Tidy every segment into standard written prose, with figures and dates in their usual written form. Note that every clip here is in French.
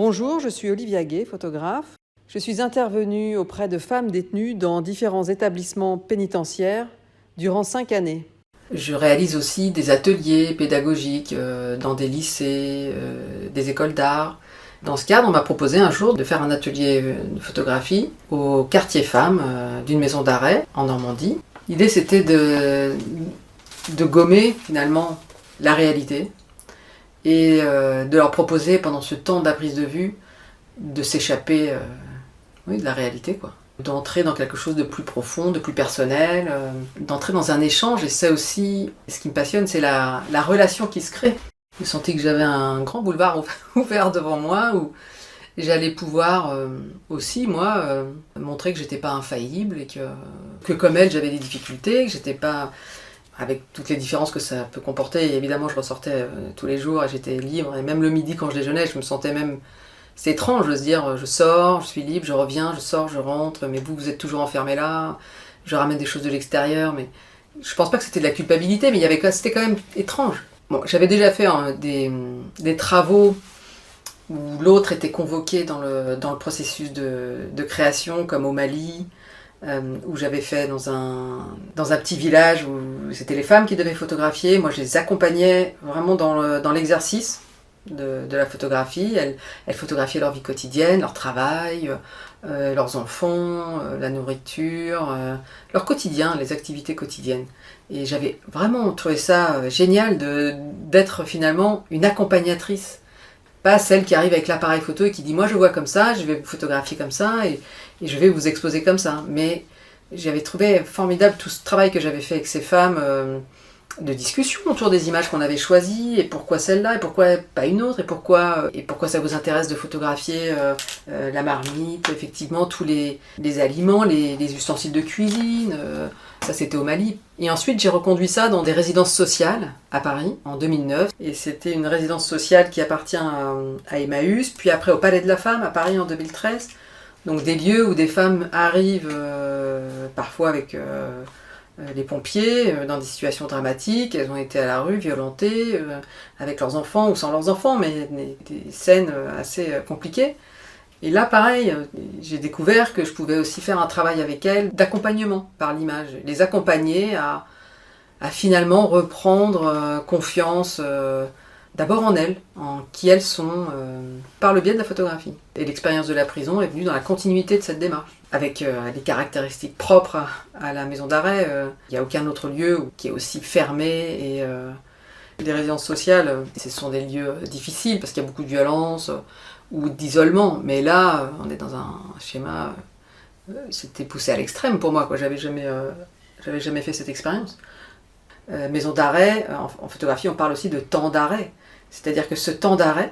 Bonjour, je suis Olivia Gay, photographe. Je suis intervenue auprès de femmes détenues dans différents établissements pénitentiaires durant 5 années. Je réalise aussi des ateliers pédagogiques dans des lycées, des écoles d'art. Dans ce cadre, on m'a proposé un jour de faire un atelier de photographie au quartier femmes d'une maison d'arrêt en Normandie. L'idée, c'était de gommer finalement la réalité et de leur proposer pendant ce temps de la prise de vue de s'échapper de la réalité, quoi. D'entrer dans quelque chose de plus profond, de plus personnel, d'entrer dans un échange. Et ça aussi, ce qui me passionne, c'est la relation qui se crée. Je sentais que j'avais un grand boulevard ouvert devant moi où j'allais pouvoir aussi, moi, montrer que j'étais pas infaillible et que comme elle, j'avais des difficultés, que j'étais pas... avec toutes les différences que ça peut comporter. Et évidemment, je ressortais tous les jours et j'étais libre. Et même le midi, quand je déjeunais, je me sentais même... C'est étrange de se dire, je sors, je suis libre, je reviens, je sors, je rentre, mais vous êtes toujours enfermés là, je ramène des choses de l'extérieur, mais je pense pas que c'était de la culpabilité, mais c'était quand même étrange. Bon, j'avais déjà fait des travaux où l'autre était convoqué dans le processus de création, comme au Mali, où j'avais fait dans un petit village où c'était les femmes qui devaient photographier. Moi, je les accompagnais vraiment dans l'exercice de la photographie. Elles photographiaient leur vie quotidienne, leur travail, leurs enfants, la nourriture, leur quotidien, les activités quotidiennes. Et j'avais vraiment trouvé ça génial d'être finalement une accompagnatrice. Pas celle qui arrive avec l'appareil photo et qui dit « moi je vois comme ça, je vais vous photographier comme ça et je vais vous exposer comme ça ». Mais j'avais trouvé formidable tout ce travail que j'avais fait avec ces femmes de discussion autour des images qu'on avait choisies et pourquoi celle-là et pourquoi pas une autre et pourquoi ça vous intéresse de photographier la marmite, effectivement tous les aliments, les ustensiles de cuisine. Ça, c'était au Mali. Et ensuite, j'ai reconduit ça dans des résidences sociales à Paris en 2009. Et c'était une résidence sociale qui appartient à Emmaüs, puis après au Palais de la Femme à Paris en 2013. Donc des lieux où des femmes arrivent parfois avec les pompiers dans des situations dramatiques. Elles ont été à la rue, violentées, avec leurs enfants ou sans leurs enfants, mais des scènes assez compliquées. Et là, pareil, j'ai découvert que je pouvais aussi faire un travail avec elles d'accompagnement par l'image. Les accompagner à finalement reprendre confiance d'abord en elles, en qui elles sont, par le biais de la photographie. Et l'expérience de la prison est venue dans la continuité de cette démarche, avec les caractéristiques propres à la maison d'arrêt. Il n'y a aucun autre lieu qui est aussi fermé et... Les résidences sociales, ce sont des lieux difficiles parce qu'il y a beaucoup de violence ou d'isolement. Mais là, on est dans un schéma... c'était poussé à l'extrême pour moi, quoi. J'avais jamais fait cette expérience. Maison d'arrêt, en photographie, on parle aussi de temps d'arrêt. C'est-à-dire que ce temps d'arrêt,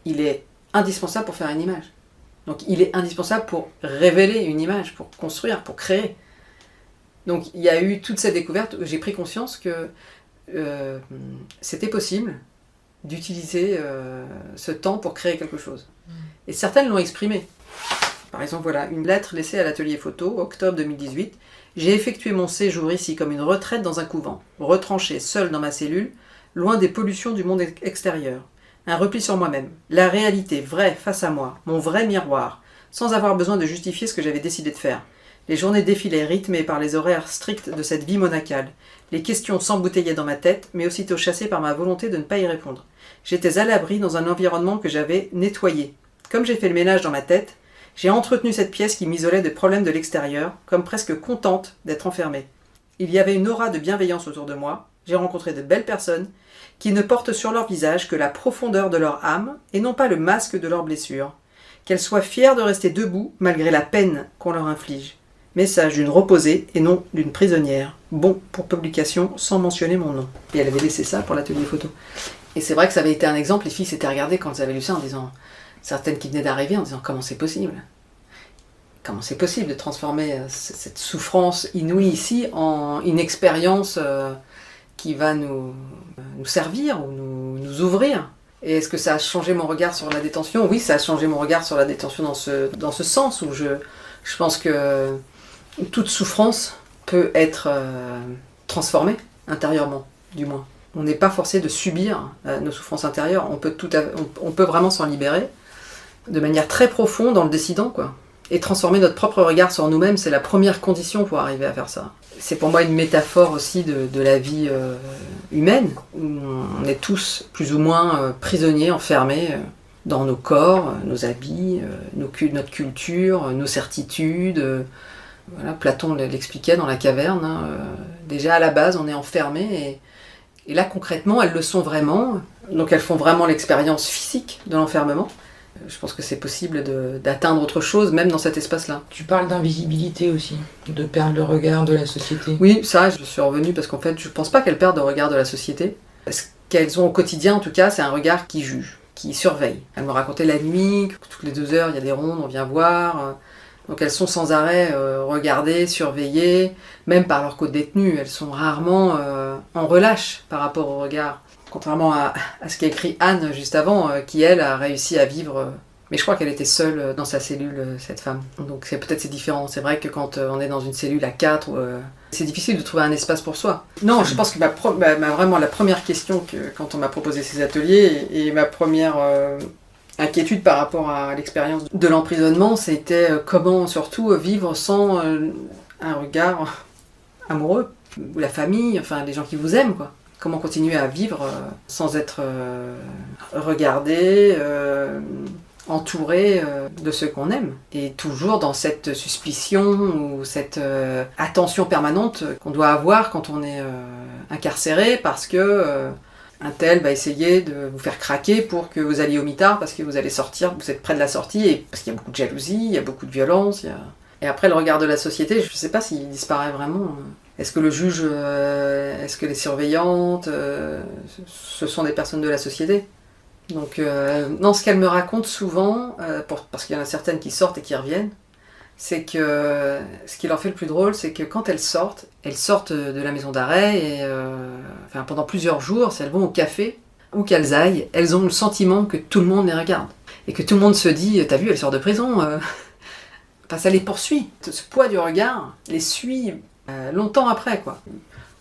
il est indispensable pour faire une image. Donc il est indispensable pour révéler une image, pour construire, pour créer. Donc il y a eu toute cette découverte où j'ai pris conscience que c'était possible d'utiliser ce temps pour créer quelque chose. Et certaines l'ont exprimé. Par exemple, voilà, une lettre laissée à l'atelier photo, octobre 2018. J'ai effectué mon séjour ici comme une retraite dans un couvent, retranché seul dans ma cellule, loin des pollutions du monde extérieur. Un repli sur moi-même, la réalité vraie face à moi, mon vrai miroir, sans avoir besoin de justifier ce que j'avais décidé de faire. Les journées défilaient rythmées par les horaires stricts de cette vie monacale. Les questions s'emboutteillaient dans ma tête, mais aussitôt chassées par ma volonté de ne pas y répondre. J'étais à l'abri dans un environnement que j'avais nettoyé. Comme j'ai fait le ménage dans ma tête, j'ai entretenu cette pièce qui m'isolait des problèmes de l'extérieur, comme presque contente d'être enfermée. Il y avait une aura de bienveillance autour de moi. J'ai rencontré de belles personnes qui ne portent sur leur visage que la profondeur de leur âme et non pas le masque de leurs blessures. Qu'elles soient fières de rester debout malgré la peine qu'on leur inflige. Message d'une reposée et non d'une prisonnière. Bon pour publication sans mentionner mon nom. Et elle avait laissé ça pour l'atelier photo. Et c'est vrai que ça avait été un exemple. Les filles s'étaient regardées quand elles avaient lu ça en disant... Certaines qui venaient d'arriver en disant comment c'est possible. Comment c'est possible de transformer cette souffrance inouïe ici en une expérience qui va nous servir ou nous ouvrir. Et est-ce que ça a changé mon regard sur la détention ? Oui, ça a changé mon regard sur la détention dans ce sens où je pense que toute souffrance peut être transformée intérieurement, du moins. On n'est pas forcé de subir nos souffrances intérieures, on peut vraiment s'en libérer. de manière très profonde en le décidant, quoi. Et transformer notre propre regard sur nous-mêmes, c'est la première condition pour arriver à faire ça. C'est pour moi une métaphore aussi de la vie humaine, où on est tous plus ou moins prisonniers, enfermés dans nos corps, nos habits, notre culture, nos certitudes. Voilà, Platon l'expliquait dans la caverne. Hein. Déjà à la base, on est enfermé et là concrètement, elles le sont vraiment. Donc elles font vraiment l'expérience physique de l'enfermement. Je pense que c'est possible d'atteindre autre chose, même dans cet espace-là. Tu parles d'invisibilité aussi, de perdre le regard de la société. Oui, ça, je suis revenue parce qu'en fait, je pense pas qu'elles perdent le regard de la société. Ce qu'elles ont au quotidien, en tout cas, c'est un regard qui juge, qui surveille. Elles me racontaient la nuit, que toutes les 2 heures, il y a des rondes, on vient voir. Donc elles sont sans arrêt regardées, surveillées, même par leurs co-détenus. Elles sont rarement en relâche par rapport au regard. Contrairement à ce qu'a écrit Anne juste avant, qui elle a réussi à vivre, mais je crois qu'elle était seule dans sa cellule, cette femme. Donc c'est différent. C'est vrai que quand on est dans une cellule à 4, c'est difficile de trouver un espace pour soi. Non, je pense que vraiment la première question quand on m'a proposé ces ateliers et ma première inquiétude par rapport à l'expérience de l'emprisonnement, c'était comment surtout vivre sans un regard amoureux, ou la famille, enfin les gens qui vous aiment, quoi. Comment continuer à vivre sans être regardé, entouré de ceux qu'on aime. Et toujours dans cette suspicion ou cette attention permanente qu'on doit avoir quand on est incarcéré parce que un tel va essayer de vous faire craquer pour que vous alliez au mitard parce que vous allez sortir, vous êtes près de la sortie, et parce qu'il y a beaucoup de jalousie, il y a beaucoup de violence. Et après le regard de la société, je ne sais pas s'il disparaît vraiment. Est-ce que le juge, est-ce que les surveillantes, ce sont des personnes de la société ? Donc, non, ce qu'elles me racontent souvent, parce qu'il y en a certaines qui sortent et qui reviennent, c'est que ce qui leur fait le plus drôle, c'est que quand elles sortent de la maison d'arrêt, et pendant plusieurs jours, si elles vont au café, où qu'elles aillent, elles ont le sentiment que tout le monde les regarde. Et que tout le monde se dit, t'as vu, elle sort de prison. Ça les poursuit. Ce poids du regard les suit longtemps après, quoi.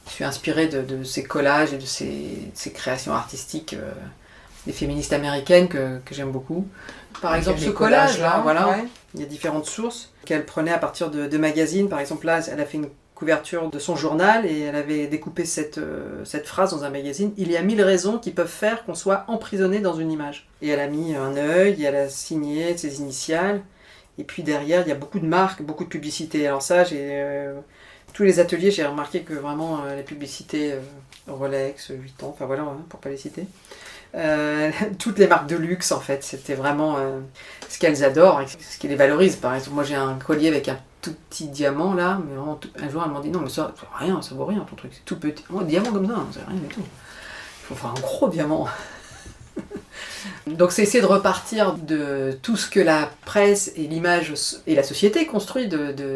Je suis inspirée de ces collages et de ces créations artistiques des féministes américaines que j'aime beaucoup. Par exemple, ce collage-là, voilà, ouais. Il y a différentes sources qu'elle prenait à partir de magazines. Par exemple, là, elle a fait une couverture de son journal et elle avait découpé cette phrase dans un magazine. Il y a 1000 raisons qui peuvent faire qu'on soit emprisonné dans une image. Et elle a mis un œil, et elle a signé ses initiales. Et puis derrière, il y a beaucoup de marques, beaucoup de publicités. Alors ça, tous les ateliers, j'ai remarqué que vraiment les publicités Rolex, Vuitton, enfin voilà, hein, pour pas les citer. Toutes les marques de luxe, en fait, c'était vraiment ce qu'elles adorent et ce qui les valorise. Par exemple, moi j'ai un collier avec un tout petit diamant là, mais vraiment, un jour elle m'a dit non, mais ça vaut rien ton truc, c'est tout petit. Oh, un diamant comme ça, c'est rien du tout. Il faut faire un gros diamant. Donc c'est essayer de repartir de tout ce que la presse et l'image et la société construit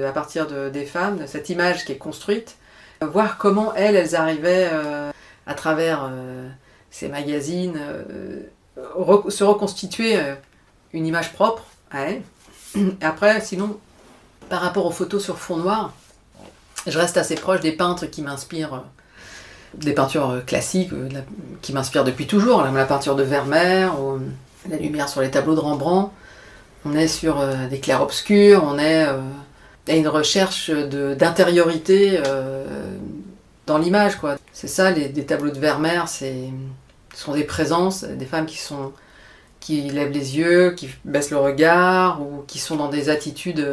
à partir des femmes, de cette image qui est construite, voir comment elles arrivaient à travers ces magazines se reconstituer une image propre à elles. Et après, sinon, par rapport aux photos sur fond noir, je reste assez proche des peintres qui m'inspirent, des peintures classiques qui m'inspirent depuis toujours, la peinture de Vermeer, ou la lumière sur les tableaux de Rembrandt. On est sur des clairs-obscurs, on est à une recherche d'intériorité dans l'image, quoi. C'est ça, des tableaux de Vermeer, ce sont des présences, des femmes qui lèvent les yeux, qui baissent le regard, ou qui sont dans des attitudes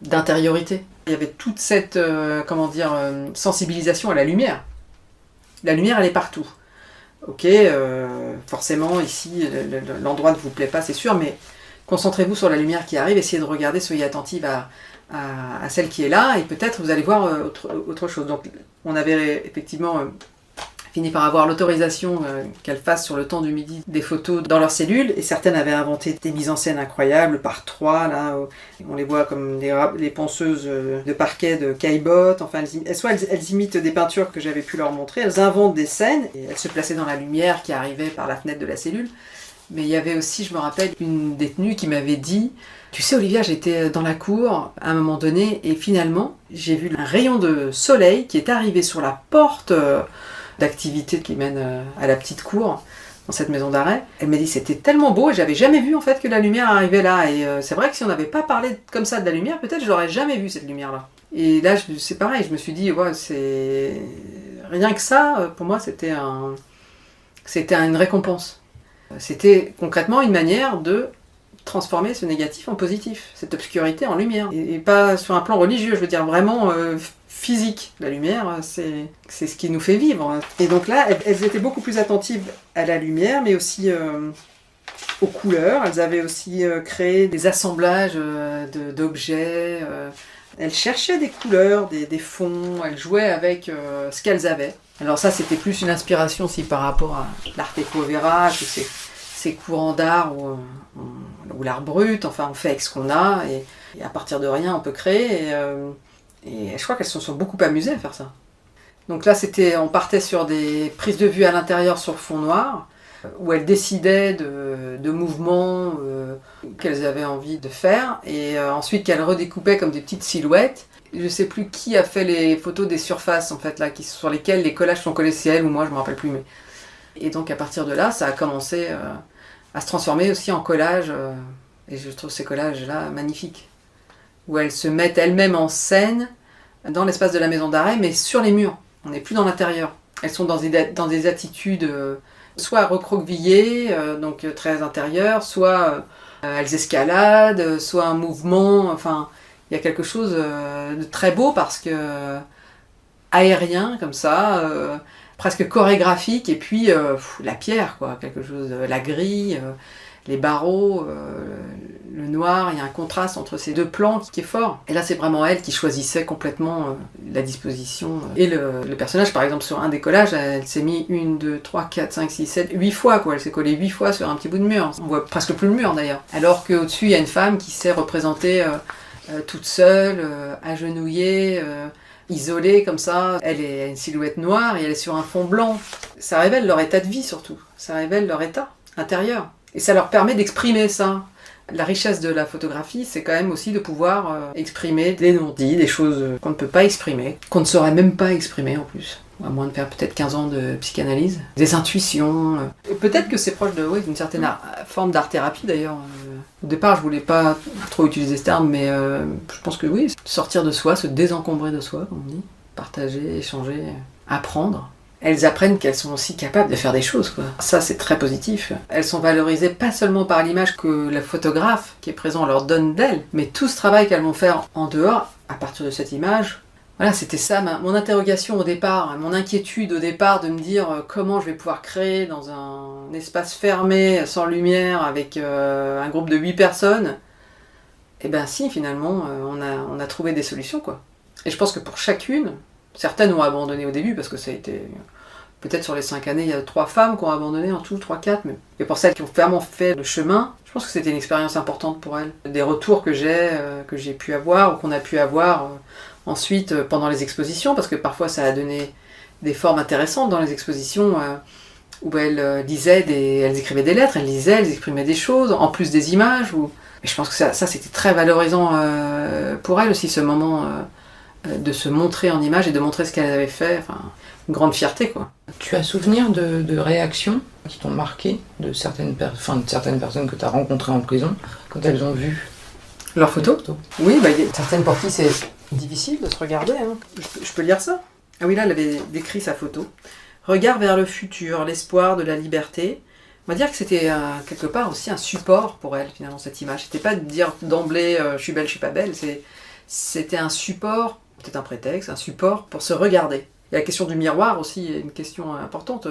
d'intériorité. Il y avait toute cette sensibilisation à la lumière. La lumière, elle est partout. Ok, forcément, ici, l'endroit ne vous plaît pas, c'est sûr, mais concentrez-vous sur la lumière qui arrive, essayez de regarder, soyez attentive à celle qui est là, et peut-être vous allez voir autre chose. Donc, on avait effectivement fini par avoir l'autorisation qu'elles fassent sur le temps du midi des photos dans leur cellule, et certaines avaient inventé des mises en scène incroyables, par 3, là, on les voit comme les ponceuses de parquet de Caillebotte, enfin, soit elles imitent des peintures que j'avais pu leur montrer, elles inventent des scènes, et elles se plaçaient dans la lumière qui arrivait par la fenêtre de la cellule. Mais il y avait aussi, je me rappelle, une détenue qui m'avait dit « Tu sais Olivia, j'étais dans la cour à un moment donné, et finalement, j'ai vu un rayon de soleil qui est arrivé sur la porte d'activité qui mène à la petite cour, dans cette maison d'arrêt. Elle m'a dit c'était tellement beau et j'avais jamais vu en fait que la lumière arrivait là. Et c'est vrai que si on n'avait pas parlé comme ça de la lumière, peut-être je l'aurais jamais vu cette lumière-là. Et là, c'est pareil, je me suis dit, ouais, c'est... Rien que ça, pour moi, c'était une récompense. C'était concrètement une manière de transformer ce négatif en positif, cette obscurité en lumière. Et pas sur un plan religieux, je veux dire vraiment physique. La lumière, c'est ce qui nous fait vivre. Et donc là, elles étaient beaucoup plus attentives à la lumière, mais aussi aux couleurs. Elles avaient aussi créé des assemblages d'objets. Elles cherchaient des couleurs, des fonds. Elles jouaient avec ce qu'elles avaient. Alors ça, c'était plus une inspiration aussi par rapport à l'art Vera, tous ces courants d'art ou l'art brut. Enfin, on fait avec ce qu'on a et à partir de rien, on peut créer. Et je crois qu'elles se sont beaucoup amusées à faire ça. Donc là, on partait sur des prises de vue à l'intérieur sur fond noir, où elles décidaient de mouvements qu'elles avaient envie de faire, et ensuite qu'elles redécoupaient comme des petites silhouettes. Je ne sais plus qui a fait les photos des surfaces, en fait, là, sur lesquelles les collages sont collés, c'est elle ou moi, je ne me rappelle plus. Et donc à partir de là, ça a commencé à se transformer aussi en collage, et je trouve ces collages-là magnifiques, où elles se mettent elles-mêmes en scène dans l'espace de la maison d'arrêt, mais sur les murs. On n'est plus dans l'intérieur. Elles sont dans des attitudes soit recroquevillées, donc très intérieures, soit elles escaladent, soit un mouvement. Enfin, il y a quelque chose de très beau parce que aérien comme ça, presque chorégraphique, et puis la pierre, quoi, quelque chose, la grille, les barreaux, le noir, il y a un contraste entre ces deux plans qui est fort. Et là, c'est vraiment elle qui choisissait complètement la disposition. Et le personnage, par exemple, sur un des collages, elle s'est mis 1, 2, 3, 4, 5, 6, 7, 8 fois, quoi. Elle s'est collée 8 fois sur un petit bout de mur. On voit presque plus le mur, d'ailleurs. Alors qu'au-dessus, il y a une femme qui s'est représentée toute seule, agenouillée, isolée comme ça. Elle est une silhouette noire et elle est sur un fond blanc. Ça révèle leur état de vie, surtout. Ça révèle leur état intérieur. Et ça leur permet d'exprimer ça. La richesse de la photographie, c'est quand même aussi de pouvoir exprimer des non-dits, des choses qu'on ne peut pas exprimer, qu'on ne saurait même pas exprimer en plus, à moins de faire peut-être 15 ans de psychanalyse, des intuitions. Et peut-être que c'est proche d'une certaine forme d'art-thérapie d'ailleurs. Au départ, je voulais pas trop utiliser ce terme, mais je pense que oui, sortir de soi, se désencombrer de soi, comme on dit, partager, échanger, apprendre. Elles apprennent qu'elles sont aussi capables de faire des choses, quoi. Ça, c'est très positif. Elles sont valorisées pas seulement par l'image que le photographe qui est présent leur donne d'elles, mais tout ce travail qu'elles vont faire en dehors, à partir de cette image. Voilà, c'était ça mon interrogation au départ, mon inquiétude au départ de me dire comment je vais pouvoir créer dans un espace fermé, sans lumière, avec un groupe de 8 personnes. Et ben si, finalement, on a trouvé des solutions, quoi. Et je pense que pour chacune, certaines ont abandonné au début parce que ça a été... Peut-être sur les 5 années, il y a 3 femmes qui ont abandonné en tout, 3, 4. Mais pour celles qui ont vraiment fait le chemin, je pense que c'était une expérience importante pour elles. Des retours que j'ai pu avoir ou qu'on a pu avoir ensuite pendant les expositions, parce que parfois ça a donné des formes intéressantes dans les expositions où elles lisaient, elles écrivaient des lettres, elles exprimaient des choses, en plus des images. Et je pense que ça c'était très valorisant pour elles aussi, ce moment de se montrer en image et de montrer ce qu'elles avaient fait. Enfin, une grande fierté, quoi. Tu as souvenir de réactions qui t'ont marqué de certaines personnes que tu as rencontrées en prison quand elles ont vu leurs photos? Oui, certaines pour qui c'est difficile de se regarder. Hein. Je peux lire ça? Ah oui, là, elle avait décrit sa photo. Regard vers le futur, l'espoir de la liberté. On va dire que c'était quelque part aussi un support pour elle, finalement, cette image. C'était pas de dire d'emblée je suis belle, je suis pas belle. C'était un support, peut-être un prétexte, un support pour se regarder. Et la question du miroir aussi est une question importante.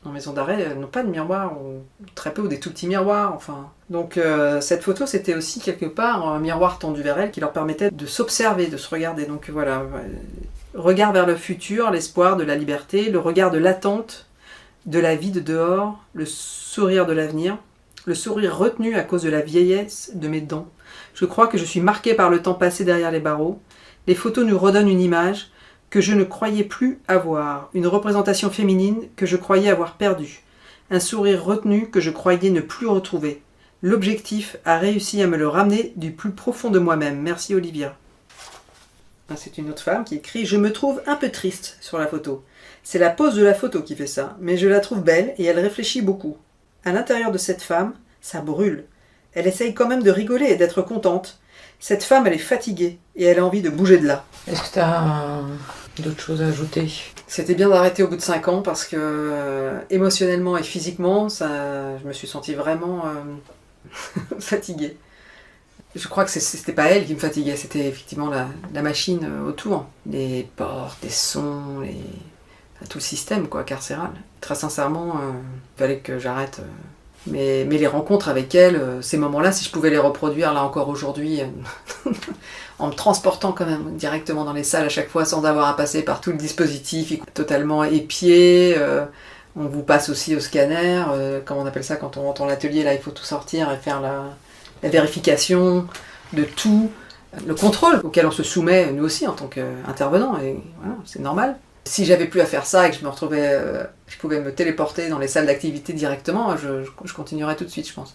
En maison d'arrêt, elles n'ont pas de miroir, ou très peu, ou des tout petits miroirs, enfin. Donc cette photo, c'était aussi quelque part un miroir tendu vers elles qui leur permettait de s'observer, de se regarder. Donc voilà, regard vers le futur, l'espoir de la liberté, le regard de l'attente de la vie de dehors, le sourire de l'avenir, le sourire retenu à cause de la vieillesse de mes dents. Je crois que je suis marquée par le temps passé derrière les barreaux. Les photos nous redonnent une image que je ne croyais plus avoir, une représentation féminine que je croyais avoir perdue, un sourire retenu que je croyais ne plus retrouver. L'objectif a réussi à me le ramener du plus profond de moi-même. Merci Olivia. C'est une autre femme qui écrit « Je me trouve un peu triste sur la photo. C'est la pose de la photo qui fait ça, mais je la trouve belle et elle réfléchit beaucoup. À l'intérieur de cette femme, ça brûle. Elle essaye quand même de rigoler et d'être contente. Cette femme, elle est fatiguée et elle a envie de bouger de là. » Est-ce que tu as d'autres choses à ajouter? C'était bien d'arrêter au bout de 5 ans parce que émotionnellement et physiquement, je me suis sentie vraiment fatiguée. Je crois que c'était pas elle qui me fatiguait, c'était effectivement la machine autour. Les portes, les sons, tout le système quoi, carcéral. Très sincèrement, il fallait que j'arrête. Mais les rencontres avec elle, ces moments-là, si je pouvais les reproduire là encore aujourd'hui, en me transportant quand même directement dans les salles à chaque fois sans avoir à passer par tout le dispositif totalement épié. On vous passe aussi au scanner, comment on appelle ça quand on rentre dans l'atelier, là il faut tout sortir et faire la vérification de tout, le contrôle auquel on se soumet nous aussi en tant qu'intervenants, et voilà, c'est normal. Si j'avais plus à faire ça et que je pouvais me téléporter dans les salles d'activité directement, je continuerais tout de suite, je pense.